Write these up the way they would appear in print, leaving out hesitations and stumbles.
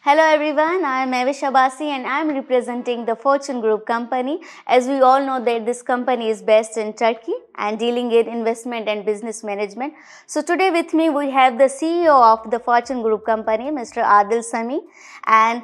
Hello everyone, I am Avish Abbasi and I am representing the Fortune Group company. As we all know that this company is based in Turkey and dealing in investment and business management. So today with me we have the CEO of the Fortune Group company, Mr. Adil Sami. And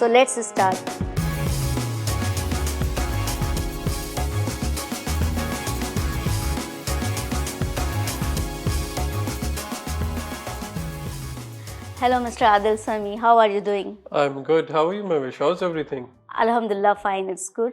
So let's start. Hello, Mr. Adil Sami. How are you doing? I'm good. How are you, Mavish? How's everything? Alhamdulillah, fine. It's good.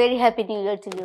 very happy New Year to you.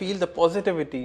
feel the positivity.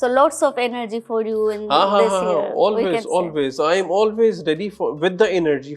So lots of energy for you in this year. Always. I am always ready with the energy,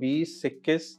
20, 21.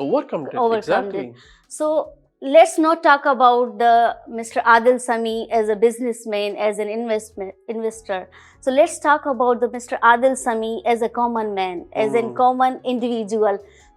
overcome it. So let's not talk about the Mr. Adil Sami as a businessman, as an investor. So let's talk about the Mr. Adil Sami as a common man, as a common individual.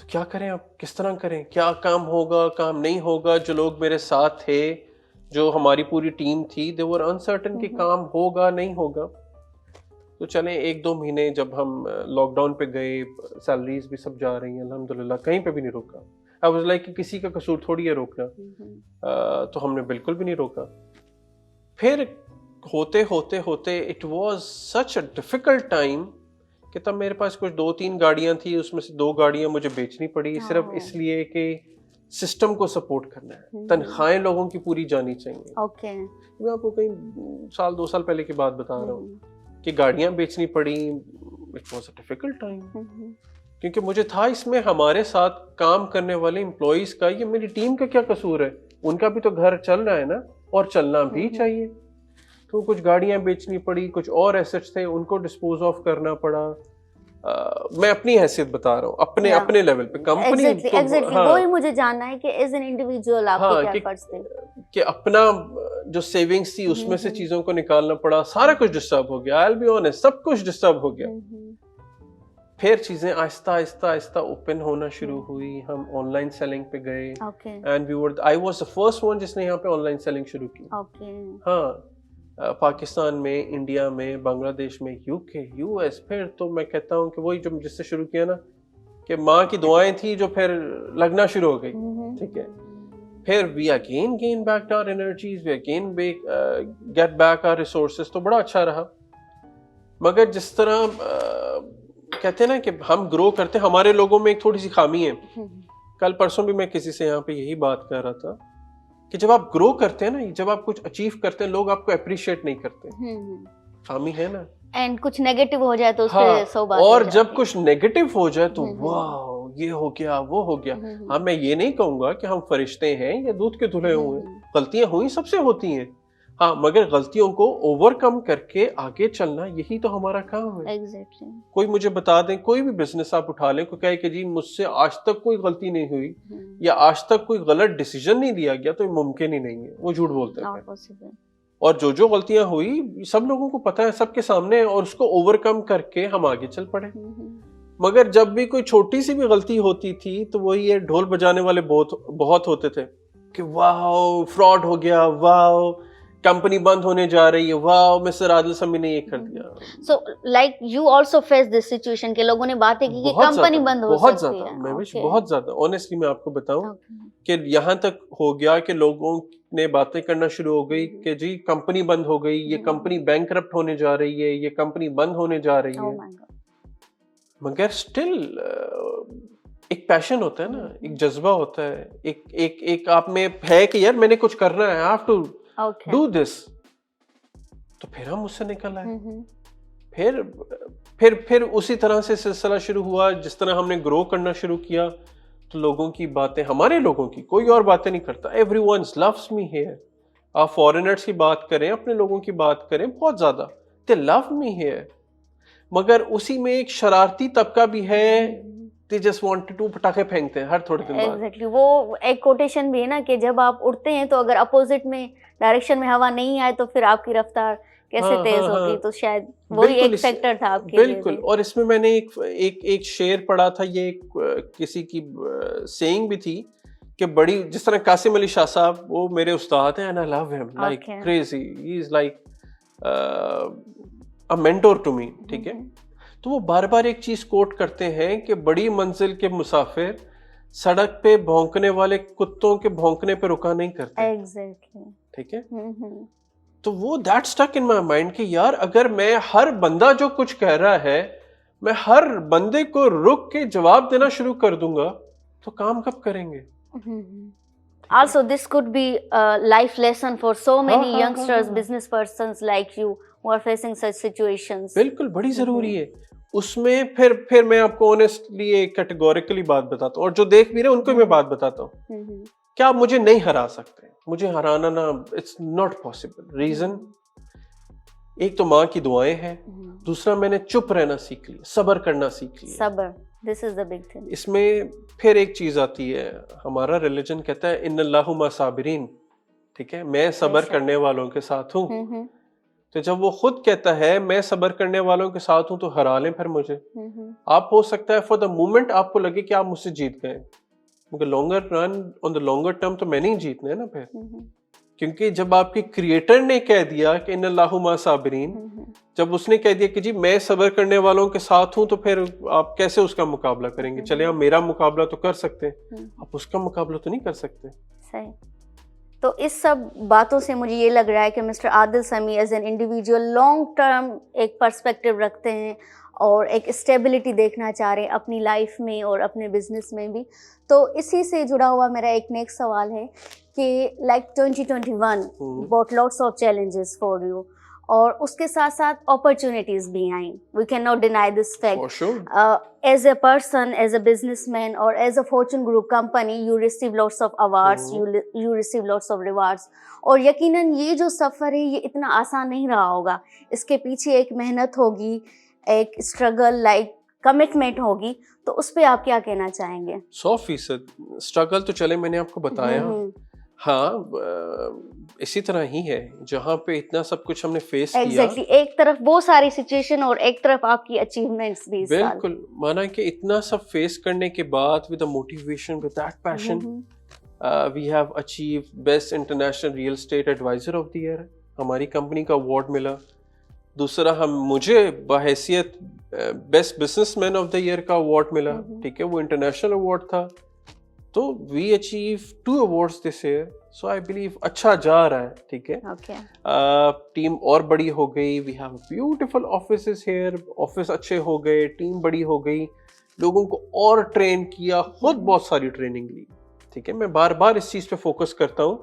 تو کیا کریں اب, کس طرح کریں, کیا کام ہوگا کام نہیں ہوگا. جو لوگ میرے ساتھ تھے, جو ہماری پوری ٹیم تھی, they were uncertain کہ کام ہوگا نہیں ہوگا. تو چلیں 1-2 مہینے جب ہم لاک ڈاؤن پہ گئے, سیلریز بھی سب جا رہی ہیں الحمدللہ, کہیں پہ بھی نہیں روکا. I was like کہ کسی کا قصور تھوڑی ہے روکنا, تو ہم نے بالکل بھی نہیں روکا. پھر ہوتے ہوتے ہوتے it was such a difficult time کہ تب میرے پاس کچھ 2-3 گاڑیاں تھیں, اس میں سے 2 گاڑیاں مجھے بیچنی پڑی, صرف اس لیے کہ سسٹم کو سپورٹ کرنا ہے. تنخواہیں لوگوں کی پوری جانی چاہیے. اوکے, میں آپ کو کہیں 1-2 سال پہلے کی بات بتا رہا ہوں کہ گاڑیاں بیچنی پڑی. It was a difficult time, کیونکہ مجھے تھا اس میں ہمارے ساتھ کام کرنے والے امپلائیز کا, یہ میری ٹیم کا کیا قصور ہے, ان کا بھی تو گھر چل رہا ہے نا, اور چلنا بھی چاہیے. تو کچھ گاڑیاں بیچنی پڑی, کچھ اور ایسٹس تھے ان کو ڈسپوز آف کرنا پڑا. میں اپنی حیثیت بتا رہا ہوں, اپنے لیول پہ. کمپنی وہی مجھے جاننا ہے کہ ایز این انڈیویجول آپ کے کیا ایفرٹس تھے, کہ اپنا جو سیونگز تھی اس میں سے چیزوں کو نکالنا پڑا. سارا کچھ ڈسٹرب ہو گیا, I'll be honest, سب کچھ ڈسٹرب ہو گیا. پھر چیزیں آہستہ آہستہ آہستہ اوپن ہونا شروع ہوئی. ہم آن لائن سیلنگ پہ گئے, and I was the first one جس نے یہاں پہ آن لائن سیلنگ شروع کی. ہاں, پاکستان میں, انڈیا میں, بنگلہ دیش میں, UK, US. پھر تو میں کہتا ہوں کہ وہی جو جس سے شروع کیا نا, کہ ماں کی دعائیں تھی جو پھر لگنا شروع ہو گئی. ٹھیک ہے, پھر we again gain back our energies, we again get back our resources. تو بڑا اچھا رہا. مگر جس طرح کہتے ہیں نا کہ ہم گرو کرتے, ہمارے لوگوں میں ایک تھوڑی سی خامی ہے. کل پرسوں بھی میں کسی سے یہاں پہ یہی بات کر رہا تھا کہ جب آپ گرو کرتے ہیں نا, جب آپ کچھ اچیو کرتے ہیں, لوگ آپ کو اپریشیٹ نہیں کرتے. خامی ہے نا. اینڈ کچھ نیگیٹو ہو جائے تو اس پہ 100 بات, اور جب کچھ نیگیٹو ہو جائے تو واو یہ ہو گیا وہ ہو گیا. ہاں, میں یہ نہیں کہوں گا کہ ہم فرشتے ہیں یا دودھ کے دھلے ہوئے, غلطیاں ہوئی سب سے ہوتی ہیں. ہاں, مگر غلطیوں کو اوور کم کر کے آگے چلنا, یہی تو ہمارا کام ہے. کوئی مجھے بتا دیں, کوئی بھی بزنس آپ اٹھا لیں, کوئی کہے کہ جی مجھ سے آج تک کوئی غلطی نہیں ہوئی یا آج تک کوئی غلط ڈیسیژن نہیں لیا گیا, تو یہ ممکن ہی نہیں ہے. وہ جھوٹ بولتے ہیں. اور جو غلطیاں ہوئی سب لوگوں کو پتا ہے, سب کے سامنے, اور اس کو اوور کم کر کے ہم آگے چل پڑے. مگر جب بھی کوئی چھوٹی سی بھی غلطی ہوتی تھی تو وہی یہ ڈھول بجانے والے بہت ہوتے تھے کہ واو فراڈ ہو گیا, واو کمپنی بند ہونے جا رہی ہے, واو مسٹر عادل سمی نے یہ کر دیا. So like you also face this situation کہ لوگوں نے باتیں کی کہ کمپنی بند ہو سکتی ہے. بہت زیادہ آنیسٹلی میں آپ کو بتاؤں کہ یہاں تک ہو گیا کہ لوگوں نے باتیں کرنا شروع ہو گئی کہ جی کمپنی بند ہو گئی, یہ کمپنی بینکرپٹ ہونے جا رہی ہے, یہ کمپنی بند ہونے جا رہی ہے. مگر اسٹل ایک پیشن ہوتا ہے نا, ایک جذبہ ہوتا ہے, ایک آپ میں ہے کہ یار میں نے کچھ کرنا ہے, I have to do this. تو پھر ہم اس سے نکل آئے. پھر اسی طرح سے سلسلہ شروع ہوا. جس طرح ہم نے گرو کرنا شروع کیا تو لوگوں کی باتیں, ہمارے لوگوں کی, کوئی اور باتیں نہیں کرتا. everyone loves me here. آپ فارینرز کی بات کریں, اپنے لوگوں کی بات کریں, بہت زیادہ they love me here. مگر اسی میں ایک شرارتی طبقہ بھی ہے, they just wanted to پٹاخے پھینکتے ہیں ہر تھوڑے دن بعد. ایگزیکٹلی, وہ ایک کوٹیشن بھی ہے نا کہ جب آپ اڑتے ہیں تو اگر اپوزٹ میں ڈائریکشن میں ہوا نہیں آئے تو پھر آپ کی رفتار کیسے تیز ہوگی. تو شاید وہی ایک فیکٹر تھا آپ کے لیے. بالکل. اور اس میں نے ایک شعر پڑھا تھا, یہ کسی کی سیئنگ بھی تھی کہ بڑی, جس طرح قاسم علی شاہ صاحب وہ میرے استاد ہیں, and I love him like crazy. He is like a mentor to me. ٹھیک ہے. تو وہ بار بار ایک چیز کوٹ کرتے ہیں کہ بڑی منزل کے مسافر سڑک پہ بھونکنے والے کتوں کے بھونکنے پہ رکا نہیں کرتے. ایگزیکٹلی. ٹھیک ہے. تو وہ that stuck in my mind کہ یار اگر میں ہر بندہ جو کچھ کہہ رہا ہے میں ہر بندے کو رک کے جواب دینا شروع کر دوں گا تو کام کب کریں گے. Also this could be a life lesson for so many youngsters, business persons like you who are facing such situations. بالکل, بڑی ضروری ہے. اس میں پھر میں آپ کو آنیسٹلی ایک کیٹیگوریکلی بات بتاتا ہوں, اور جو دیکھ بھی رہے ان کو میں بات بتاتا ہوں. کیا آپ مجھے نہیں ہرا سکتے, مجھے ہرانا نا, اٹس ناٹ پاسبل. ریزن, ایک تو ماں کی دعائیں ہیں, دوسرا میں نے چپ رہنا سیکھ لیا, صبر کرنا سیکھ لیا. صبر, this is the big thing. اس میں پھر ایک چیز آتی ہے, ہمارا ریلیجن کہتا ہے ان اللہ مع صابرین. ٹھیک ہے, میں صبر کرنے والوں کے ساتھ ہوں. تو جب وہ خود کہتا ہے میں صبر کرنے والوں کے ساتھ ہوں تو ہرا لیں پھر مجھے. آپ ہو سکتا ہے فار دا مومنٹ آپ کو لگے کہ آپ مجھ سے جیت گئے, کیونکہ longer run on the longer term تو میں نہیں جیتنا ہے نا پھر, کیونکہ جب آپ کے کریٹر نے کہہ دیا کہ ان اللہ مع صابرین, جب اس نے کہہ دیا کہ جی میں صبر کرنے والوں کے ساتھ ہوں, تو پھر آپ کیسے اس کا مقابلہ کریں گے؟ چلے آپ میرا مقابلہ تو کر سکتے ہیں, آپ اس کا مقابلہ تو نہیں کر سکتے. صحیح. تو اس سب باتوں سے مجھے یہ لگ رہا ہے کہ Mr Adil Sami as an individual long term ایک پرسپیکٹیو رکھتے ہیں اور ایک اسٹیبلٹی دیکھنا چاہ رہے ہیں اپنی لائف میں اور اپنے بزنس میں بھی. تو اسی سے جڑا ہوا میرا ایک نیکسٹ سوال ہے کہ like 2021 brought lots of challenges for you, اور اس کے ساتھ ساتھ اپرچونیٹیز بھی آئیں. We can not deny this fact. As a person, as a businessman اور as a fortune group company, you receive lots of awards, you receive lots of rewards. اور یقیناً یہ جو سفر ہے یہ اتنا آسان نہیں رہا ہوگا, اس کے پیچھے ایک محنت ہوگی, ایک اسٹرگل لائک کمٹمنٹ ہوگی. تو اس پہ آپ کیا کہنا چاہیں گے؟ 100% اسٹرگل تو چلے میں نے آپ کو بتایا. ہاں اسی طرح ہی ہے, جہاں پہ اتنا سب کچھ ہم نے فیس کیا. ایگزیکٹلی, ایک طرف وہ ساری سچویشن اور ایک طرف آپ کی اچیومنٹس بھی. بالکل, مانا کہ اتنا سب فیس کرنے کے بعد with motivation, with that passion, we have achieve best international real estate advisor of the year, ہماری کمپنی کا اوارڈ ملا. دوسرا مجھے بحیثیت best businessman of the year کا اوارڈ ملا. ٹھیک ہے, وہ انٹرنیشنل اوارڈ تھا. تو we achieve 2 awards this year. So I believe اچھا جا رہا ہے. ٹھیک ہے, ٹیم اور بڑی ہو گئی. We have beautiful offices here, office اچھے ہو گئے, ٹیم بڑی ہو گئی, لوگوں کو اور ٹرین کیا, خود بہت ساری ٹریننگ لی. ٹھیک ہے, میں بار بار اس چیز پہ فوکس کرتا ہوں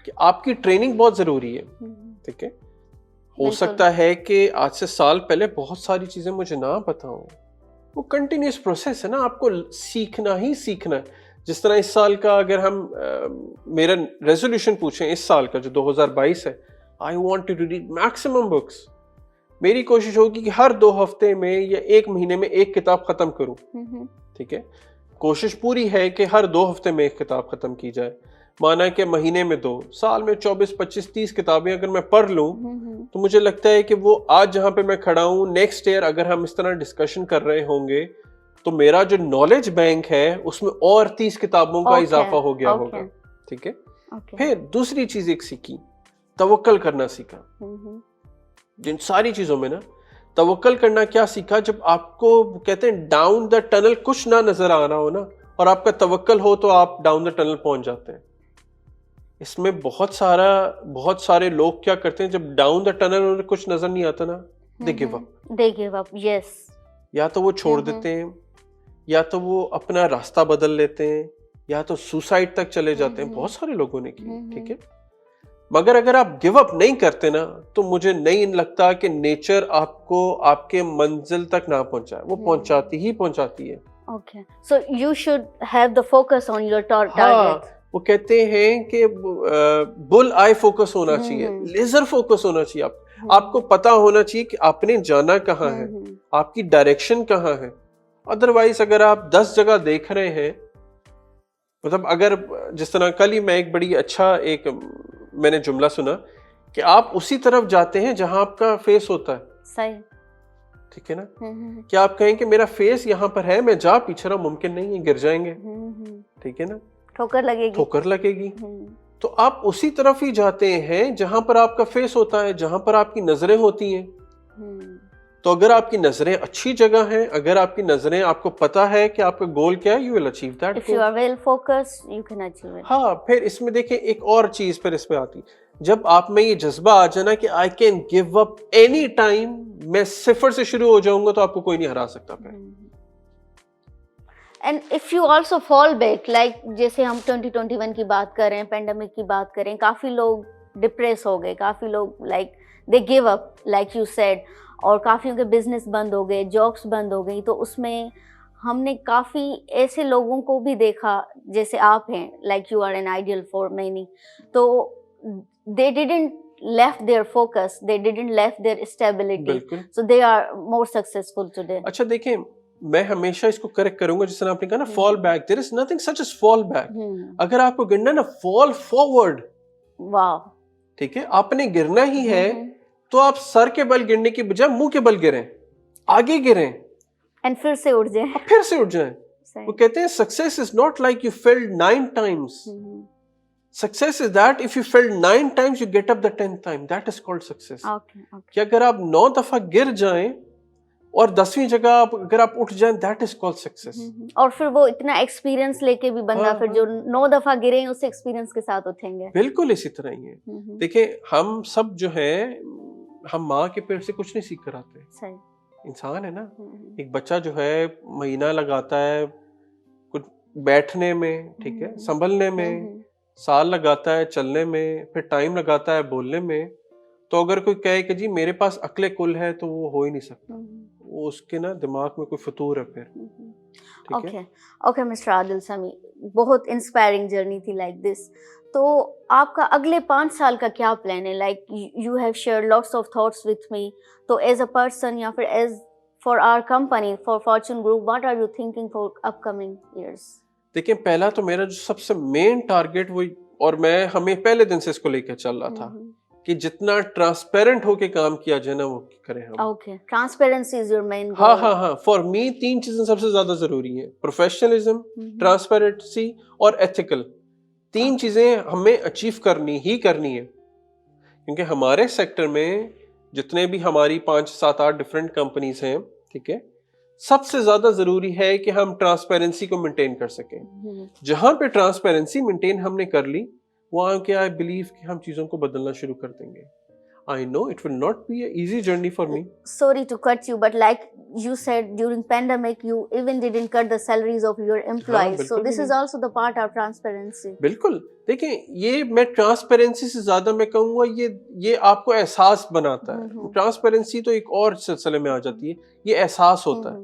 کہ آپ کی ٹریننگ بہت ضروری ہے. ٹھیک ہے, ہو سکتا ہے کہ آج سے سال پہلے بہت ساری چیزیں مجھے نہ پتا ہوں. وہ کنٹینیوس پروسیس ہے نا, آپ کو سیکھنا ہی سیکھنا ہے. جس طرح اس سال کا اگر ہم میرا ریزولوشن پوچھیں اس سال کا جو 2022 ہے, I want to read maximum books. میری کوشش ہوگی کہ ہر 2 ہفتے میں یا 1 مہینے میں 1 کتاب ختم کروں. ٹھیک ہے, کوشش پوری ہے کہ ہر 2 ہفتے میں 1 کتاب ختم کی جائے. مانا کہ مہینے میں 2, سال میں 24, 25, 30 کتابیں اگر میں پڑھ لوں تو مجھے لگتا ہے کہ وہ آج جہاں پہ میں کھڑا ہوں, نیکسٹ ایئر اگر ہم اس طرح ڈسکشن کر رہے ہوں گے تو میرا جو نالج بینک ہے اس میں اور 30 کتابوں کا اضافہ ہو گیا ہوگا. ٹھیک ہے, پھر دوسری چیز ایک سیکھی, توکل کرنا سیکھا. جن ساری چیزوں میں نا توکل کرنا کیا سیکھا, جب آپ کو کہتے ہیں ڈاؤن دا ٹنل کچھ نہ نظر آ رہا ہو نا, اور آپ کا توکل ہو تو آپ ڈاؤن دا ٹنل پہنچ جاتے ہیں. اس میں بہت سارے لوگ کیا کرتے ہیں, جب ڈاؤن دا ٹنل انہیں کچھ نظر نہیں آتا نا, دے گیو اپ. یس, یا تو وہ چھوڑ دیتے ہیں, یا تو وہ اپنا راستہ بدل لیتے ہیں, یا تو سوسائڈ تک چلے جاتے ہیں. بہت سارے لوگوں نے کی. ٹھیک ہے, مگر اگر آپ گیو اپ نہیں کرتے نا تو مجھے نہیں لگتا کہ نیچر آپ کو آپ کے منزل تک نہ پہنچائے. وہ پہنچاتی ہے. Okay, so you should have the focus on your target. وہ کہتے ہیں کہ بل آئی فوکس ہونا چاہیے, لیزر فوکس ہونا چاہیے. آپ کو پتا ہونا چاہیے کہ آپ نے جانا کہاں ہے, آپ کی ڈائریکشن کہاں ہے. ادروائز اگر آپ 10 جگہ دیکھ رہے ہیں, مطلب اگر جس طرح کل ہی میں ایک بڑی اچھا ایک میں نے جملہ سنا کہ آپ اسی طرف جاتے ہیں جہاں آپ کا فیس ہوتا ہے. صحیح. ٹھیک ہے نا, کہ آپ کہیں کہ میرا فیس یہاں پر ہے, میں جا پیچھے رہا, ممکن نہیں ہے, گر جائیں گے. ٹھیک ہے نا, ٹھوکر لگے گی. تو آپ اسی طرف ہی جاتے ہیں جہاں پر آپ کا فیس ہوتا ہے, جہاں پر آپ کی نظریں ہوتی ہیں. تو اگر آپ کی نظریں اچھی جگہ ہیں, اگر آپ کی نظریں آپ کو پتا ہے کہ آپ کا گول کیا ہے, you will achieve that. If you are well focused, you can achieve it. ہاں, پھر اس میں دیکھیں ایک اور چیز پھر اس پہ آتی, جب آپ میں یہ جذبہ آ جانا کہ I can give up any time, میں 0 سے شروع ہو جاؤں گا تو آپ کو کوئی نہیں ہرا سکتا. پھر and if you also fall back, like جیسے ہم 2021 کی بات کریں, پینڈیمک کی بات کریں, کافی لوگ ڈپریس ہو گئے, کافی لوگ like they give up like you said, اور کافیوں کے بزنس بند ہو گئے, جابس بند ہو گئی. تو اس میں ہم نے کافی ایسے لوگوں کو بھی دیکھا جیسے آپ ہیں, like you are an ideal for many. تو they didn't left their focus, they didn't left their stability, so they are more successful today. اچھا دیکھیں, میں ہمیشہ اس کو کریکٹ کروں گا, جس طرح آپ نے کہا نا fall back, there is nothing such as fall back. اگر آپ کو گرنا نا, فال فارورڈ. واو. ٹھیک ہے, آپ نے گرنا ہی ہے, تو آپ سر کے بل گرنے کی بجائے منہ کے بل گریں, آگے گریں, اینڈ پھر سے اٹھ جائیں. اب پھر سے اٹھ جائیں. وہ کہتے ہیں success is not like you field 9 times. Success is that if you failed 9 times, you get up the 10th time. That is called success. کہ اگر آپ 9 دفعہ گر جائیں اور 10ویں جگہ اگر آپ اٹھ جائیں, that is called success. اور پھر وہ اتنا ایکسپیرینس لے کے بھی بندہ پھر جو 9 دفعہ گرے ہیں اس ایکسپیرینس کے ساتھ اٹھیں گے. بالکل اسی طرح ہی ہے. دیکھیں ہم سب جو ہیں, ہم ماں کے پیٹ سے کچھ نہیں سیکھ کر آتے. صحیح. انسان ہے نا, ایک بچہ جو ہے مہینہ لگاتا ہے کچھ بیٹھنے میں, ٹھیک ہے, سنبھلنے میں, سال لگاتا ہے چلنے میں, پھر ٹائم لگاتا ہے بولنے میں. تو اگر کوئی کہے کہ جی میرے پاس عقل کل ہے, تو وہ ہو ہی نہیں سکتا. وہ اس کے نا دماغ میں کوئی فطور ہے پھر. اوکے مسٹر عادل سمیع, بہت انسپائرنگ جرنی تھی لائک دس. تو آپ کا اگلے 5 سال کا کیا پلان ہے؟ Like you have share lots of thoughts with me. تو ایز اے پرسن یا پھر as far our company for Fortune Group, what are you thinking for upcoming years? دیکھیں پہلا تو میرا جو سب سے مین ٹارگیٹ وہ, اور میں ہمیں پہلے دن سے اس کو لے کے چل رہا تھا کہ جتنا ٹرانسپیرنٹ ہو کے کام کیا جائے نا وہ کریں ہم. Okay, transparency is your main goal. ہاں فار می 3 چیزیں سب سے زیادہ ضروری ہیں, پروفیشنلزم, ٹرانسپیرنسی اور ایتھیکل. 3 چیزیں ہمیں اچیو کرنی ہے, کیونکہ ہمارے سیکٹر میں جتنے بھی ہماری 5 7 8 ڈفرینٹ کمپنیز ہیں, ٹھیک ہے, سب سے زیادہ ضروری ہے کہ ہم ٹرانسپیرنسی کو مینٹین کر سکیں. جہاں پہ ٹرانسپیرنسی مینٹین ہم نے کر لی, وہاں کے آئی بلیو کہ ہم چیزوں کو بدلنا شروع کر دیں گے. I know it will not be an easy journey for me. Sorry to cut you, but like you said, during pandemic, you even didn't cut the salaries of your employees. So this is also the part of transparency. بالکل. دیکھیں یہ میں transparency سے زیادہ میں کہوں گا یہ آپ کو احساس بناتا ہے. ٹرانسپیرنسی تو ایک اور سلسلے میں آ جاتی ہے, یہ احساس ہوتا ہے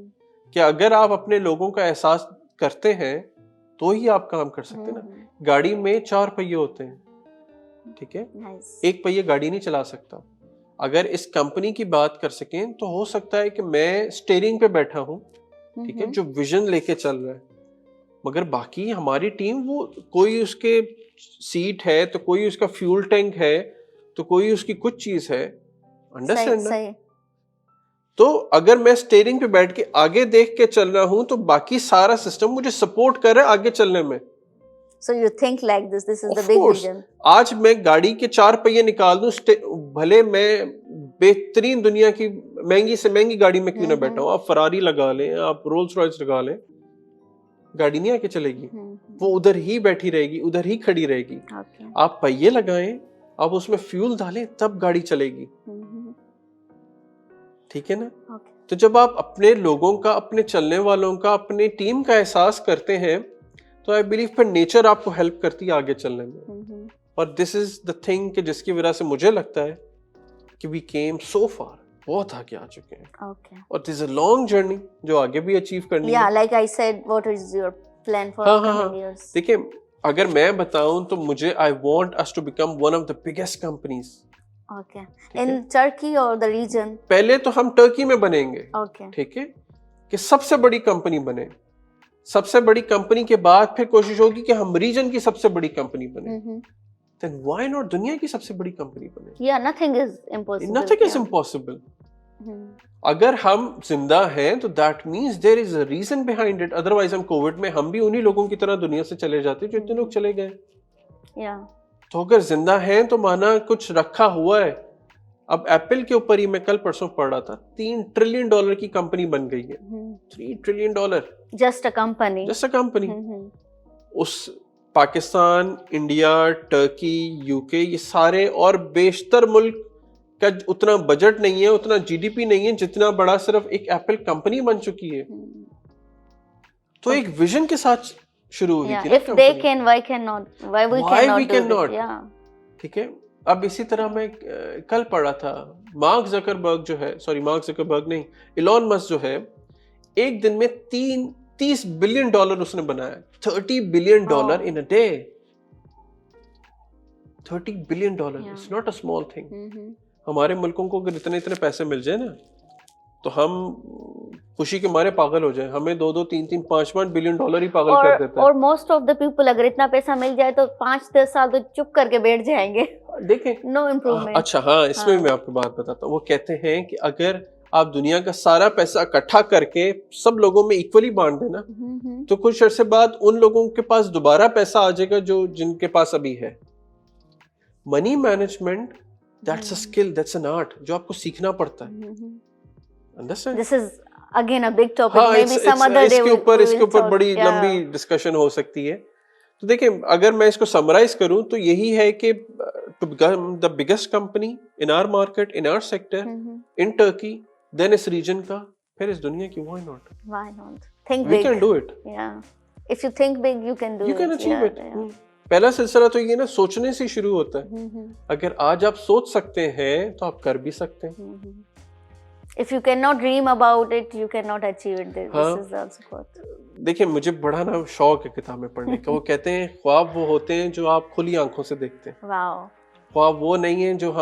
کہ اگر آپ اپنے لوگوں کا احساس کرتے ہیں تو ہی آپ کام کر سکتے نا. گاڑی میں 4 پہیے ہوتے ہیں, ٹھیک ہے, ایک پہیہ گاڑی نہیں چلا سکتا. اگر اس کمپنی کی بات کر سکیں تو ہو سکتا ہے کہ میں اسٹیئرنگ پہ بیٹھا ہوں, ٹھیک ہے, جو ویژن لے کے چل رہا ہے, مگر باقی ہماری ٹیم, وہ کوئی اس کے سیٹ ہے تو کوئی اس کا فیول ٹینک ہے تو کوئی اس کی کچھ چیز ہے. انڈرسٹینڈ نا؟ تو اگر میں اسٹیئرنگ پہ بیٹھ کے آگے دیکھ کے چل رہا ہوں تو باقی سارا سسٹم مجھے سپورٹ کر رہا ہے آگے چلنے میں. So you think like this is the big vision. آج میں گاڑی کے 4 پہیے نکال دوں, بھلے میں بہترین دنیا کی مہنگی سے مہنگی گاڑی میں کیوں نہ بیٹھا ہوں, آپ فراری لگا لیں, آپ رولز رائس لگا لیں, گاڑی نہیں آگے چلے گی. وہ ادھر ہی بیٹھی رہے گی, ادھر ہی کھڑی رہے گی. آپ پہیے لگائیں, آپ اس میں فیول ڈالیں, تب گاڑی چلے گی. ٹھیک ہے نا؟ تو جب آپ اپنے لوگوں کا, اپنے چلنے والوں کا, اپنے ٹیم کا احساس کرتے ہیں تو آئی بلیو پھر نیچر آپ کو ہیلپ کرتی ہے آگے چلنے میں. اور دس از دا تھنگ کہ جس کی وجہ سے مجھے لگتا ہے کہ وی کیم سو فار, بہت آگے آ چکے ہیں. اور دس اے لانگ جرنی جو آگے بھی اچیو کرنی ہے. Yeah, like I said, what is your plan for coming years? دیکھیں اگر میں بتاؤں تو مجھے I want us to become one of the biggest companies. Okay. In Turkey or the region? پہلے تو ہم ٹرکی میں بنیں گے, Okay. ٹھیک ہے, کہ سب سے بڑی کمپنی بنے. سب سے بڑی کمپنی کے بعد پھر کوشش ہوگی کہ ہم ریجن کی سب سے بڑی کمپنی بنے. Then why not دنیا کی سب سے بڑی کمپنی بنے. Yeah, nothing is impossible. Nothing is impossible. اگر ہم زندہ ہیں تو that means there is a reason behind it. Otherwise ہم کووڈ میں ہم بھی انہی لوگوں کی طرح دنیا سے چلے جاتے جو اتنے لوگ چلے گئے. Yeah. تو اگر زندہ ہیں تو مانا کچھ رکھا ہوا ہے. اب ایپل کے اوپر ہی میں کل پرسوں پڑھ رہا تھا, $3 ٹریلین کی کمپنی بن گئی ہے. $3 trillion. Just a company. Just a company. اس Pakistan, India, Turkey, U K, یہ سارے اور بیشتر ملک کا اتنا بجٹ نہیں ہے, اتنا جی ڈی پی نہیں ہے جتنا بڑا صرف ایک ایپل کمپنی بن چکی ہے. تو ایک ویژن کے ساتھ شروع ہوئی تھی. If they can, why cannot? Why we cannot do it? Yeah. ٹھیک ہے. اب اسی طرح میں کل پڑھ رہا تھا, مارک زکربرگ جو ہے, مارک زکربرگ نہیں, ایلون مسک جو ہے, ایک دن میں $30 بلین اس نے بنایا. $30 billion in a day. $30 billion. It's not a small thing. ہمارے ملکوں کو اگر اتنے پیسے مل جائے نا تو ہم خوشی کے مارے پاگل ہو جائیں, ہمیں 2 3 3 5 بلین ڈالر ہی پاگل کر دیتا ہے. اور موسٹ آف دا پیپل اگر اتنا پیسہ مل جائے تو 5-10 سال تو چپ کر کے بیٹھ جائیں گے. دیکھیں نو امپروومنٹ. اچھا ہاں اس میں میں آپ کو بات بتاتا ہوں. وہ کہتے ہیں کہ اگر آپ دنیا کا سارا پیسہ اکٹھا کر کے سب لوگوں میں ایکولی بانٹ دینا تو کچھ عرصے بعد ان لوگوں کے پاس دوبارہ پیسہ آ جائے گا جو جن کے پاس ابھی ہے. Money management that's a skill, that's an art جو آپ کو سیکھنا پڑتا ہے. Understand? This is again a big topic. ہاں Maybe some other day we اس کے will اوپر talk. بڑی لمبی ڈسکشن ہو سکتی ہے. تو دیکھیں اگر میں اس کو سمرائز کروں تو یہی ہے کہ to become the biggest company in our market, in our sector, in Turkey, then اس ریجن کا, پھر اس دنیا کی, why not, Why not? Think we big. Can do it, Yeah. If you think big, you can do you it. Can achieve Yeah, it. yeah. پہلا سلسلہ تو یہ نا سوچنے سے شروع ہوتا ہے. اگر آج آپ سوچ سکتے ہیں تو آپ کر بھی سکتے ہیں. If you cannot dream about it, you cannot achieve it. This is also quote. دیکھیں مجھے بڑا نا شوق ہے کتابیں پڑھنے کا. وہ کہتے ہیں خواب وہ ہوتے ہیں جو آپ کھلی آنکھوں سے دیکھتے ہیں. Wow. خواب وہ نہیں ہیں جو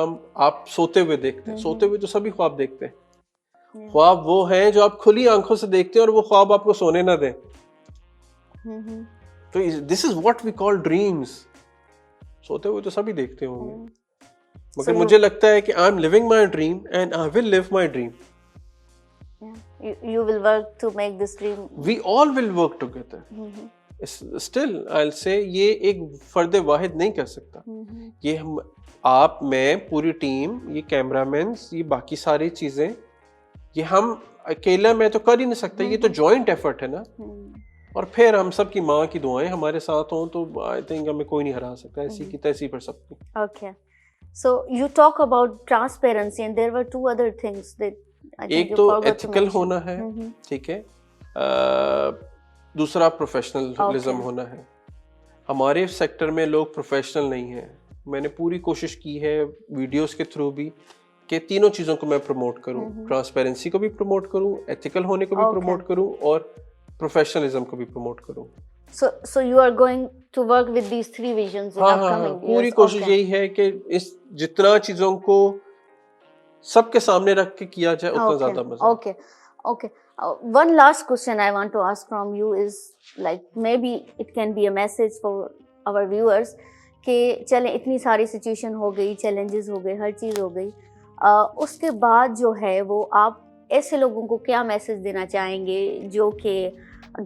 آپ سوتے ہوئے دیکھتے ہیں. سوتے ہوئے تو سبھی خواب دیکھتے ہیں. خواب وہ ہیں جو آپ کھلی آنکھوں سے دیکھتے ہیں اور وہ خواب آپ کو سونے نہ دیں. تو دس is what we call dreams. سوتے ہوئے تو سبھی دیکھتے ہوں گے, مگر مجھے لگتا ہے کہ I am living my dream and I will live my dream. You will work to make this dream. We all will work together. Still I'll say یہ ایک فرد واحد نہیں کر سکتا. یہ ہم آپ میں پوری ٹیم, یہ کیمرہ مینس, یہ باقی ساری چیزیں, یہ ہم اکیلا میں تو کر ہی نہیں سکتا. یہ تو جوائنٹ ایفرٹ ہے نا. اور پھر ہم سب کی ماں کی دعائیں ہمارے ساتھ ہوں تو آئی تھنک ہمیں کوئی نہیں ہرا سکتا. ایسی کی تیسی پر سب کی. Okay. So you talk about transparency and there were two other things that ایک تو ایتھیکل ہونا ہے, ٹھیک ہے, دوسرا پروفیشنلزم ہونا ہے. ہمارے سیکٹر میں لوگ پروفیشنل نہیں ہیں. میں نے پوری کوشش کی ہے ویڈیوز کے تھرو بھی کہ تینوں چیزوں کو میں پروموٹ کروں. ٹرانسپیرنسی کو بھی پروموٹ کروں, ایتھیکل ہونے کو بھی پروموٹ کروں, اور پروفیشنلزم کو بھی پروموٹ کروں. So you are going to work with these three visions in upcoming years. پوری کوشش یہی ہے کہ اس جتنا چیزوں کو سب کے سامنے رکھ کے کیا جائے اتنا زیادہ مزہ. Okay. One last question I want to ask from you is like maybe it can be a message for our viewers کہ چلیں اتنی ساری سچویشن ہو گئی, چیلنجز ہو گئے, ہر چیز ہو گئی, اس کے بعد جو ہے وہ آپ ایسے لوگوں کو کیا میسج دینا چاہیں گے جو کہ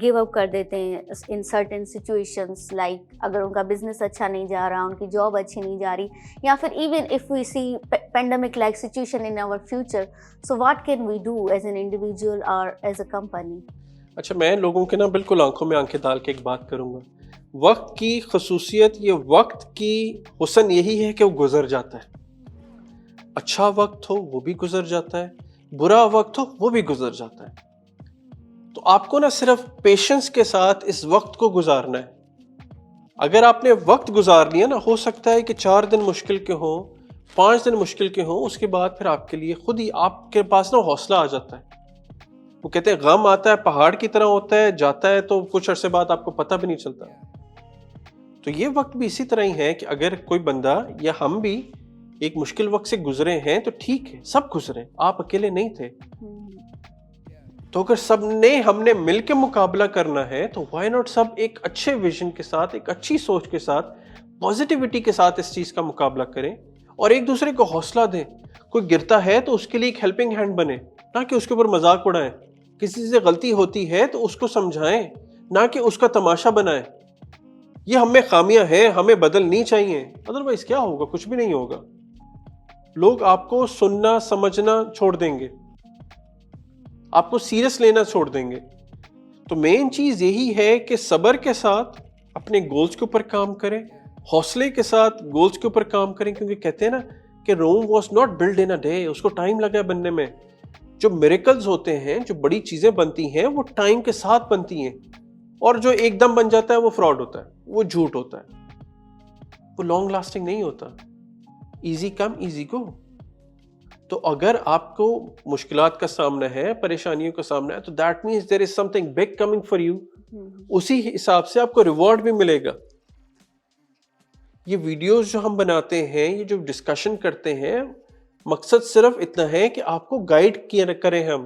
گیو اپ کر دیتے ہیں ان سرٹن سچویشنس, لائک اگر ان کا بزنس اچھا نہیں جا رہا, ان کی جاب اچھی نہیں جا رہی, یا پھر even if we see pandemic like situation in our future, so what can we do as an individual اور ایز اے کمپنی. اچھا میں لوگوں کے نا بالکل آنکھوں میں آنکھیں ڈال کے ایک بات کروں گا. وقت کی خصوصیت, یہ وقت کی حسن یہی ہے کہ وہ گزر جاتا ہے. اچھا وقت ہو وہ بھی گزر جاتا ہے, برا وقت ہو وہ بھی گزر جاتا ہے. تو آپ کو نا صرف پیشنس کے ساتھ اس وقت کو گزارنا ہے. اگر آپ نے وقت گزار لیا نا, ہو سکتا ہے کہ 4 دن مشکل کے ہوں, 5 دن مشکل کے ہوں, اس کے بعد پھر آپ کے لیے خود ہی آپ کے پاس نا حوصلہ آ جاتا ہے. وہ کہتے ہیں غم آتا ہے پہاڑ کی طرح ہوتا ہے, جاتا ہے تو کچھ عرصے بعد آپ کو پتہ بھی نہیں چلتا. تو یہ وقت بھی اسی طرح ہی ہے کہ اگر کوئی بندہ یا ہم بھی ایک مشکل وقت سے گزرے ہیں تو ٹھیک ہے, سب گزرے, آپ اکیلے نہیں تھے. تو اگر سب نے ہم نے مل کے مقابلہ کرنا ہے تو وائی ناٹ سب ایک اچھے ویژن کے ساتھ, ایک اچھی سوچ کے ساتھ, پازیٹیوٹی کے ساتھ اس چیز کا مقابلہ کریں اور ایک دوسرے کو حوصلہ دیں. کوئی گرتا ہے تو اس کے لیے ایک ہیلپنگ ہینڈ بنے, نہ کہ اس کے اوپر مذاق اڑائیں. کسی سے غلطی ہوتی ہے تو اس کو سمجھائیں, نہ کہ اس کا تماشا بنائیں. یہ ہم میں خامیاں ہیں, ہمیں بدلنی چاہیے, ادروائز کیا ہوگا, کچھ بھی نہیں ہوگا. لوگ آپ کو سننا سمجھنا چھوڑ دیں گے, آپ کو سیریس لینا چھوڑ دیں گے. تو مین چیز یہی ہے کہ صبر کے ساتھ اپنے گولز کے اوپر کام کریں, حوصلے کے ساتھ گولز کے اوپر کام کریں, کیونکہ کہتے ہیں نا کہ Rome was not built in a day, اس کو ٹائم لگا ہے بننے میں. جو میریکلز ہوتے ہیں, جو بڑی چیزیں بنتی ہیں, وہ ٹائم کے ساتھ بنتی ہیں, اور جو ایک دم بن جاتا ہے وہ فراڈ ہوتا ہے, وہ جھوٹ ہوتا ہے, وہ لانگ لاسٹنگ نہیں ہوتا. ایزی کم ایزی گو. تو اگر آپ کو مشکلات کا سامنا ہے, پریشانیوں کا سامنا ہے, تو that means there is some thing big coming for you. اسی حساب سے آپ کو ریوارڈ بھی ملے گا. یہ ویڈیوز جو ہم بناتے ہیں, یہ جو ڈسکشن کرتے ہیں, مقصد صرف اتنا ہے کہ آپ کو گائیڈ کیا کریں ہم,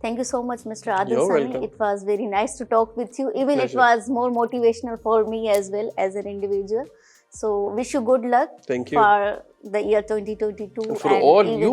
Thank you so much, Mr. Adil You're Sami. welcome. It was very nice to talk with you. Even Pleasure. it was more motivational for me as well as an individual. So wish you good luck. Thank you. For the year 2022. For and all even, you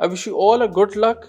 I wish you all a good luck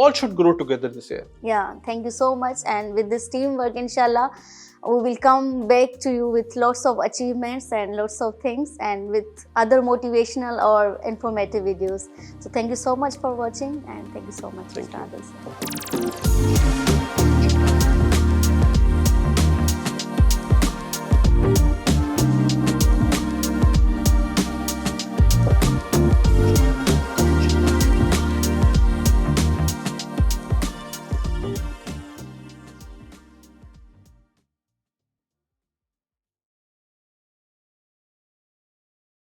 all should grow together this year. Yeah, thank you so much. And with this teamwork, inshallah, we will come back to you with lots of achievements and lots of things and with other motivational or informative videos. So thank you so much for watching and thank you so much, Mr. Adil Sami.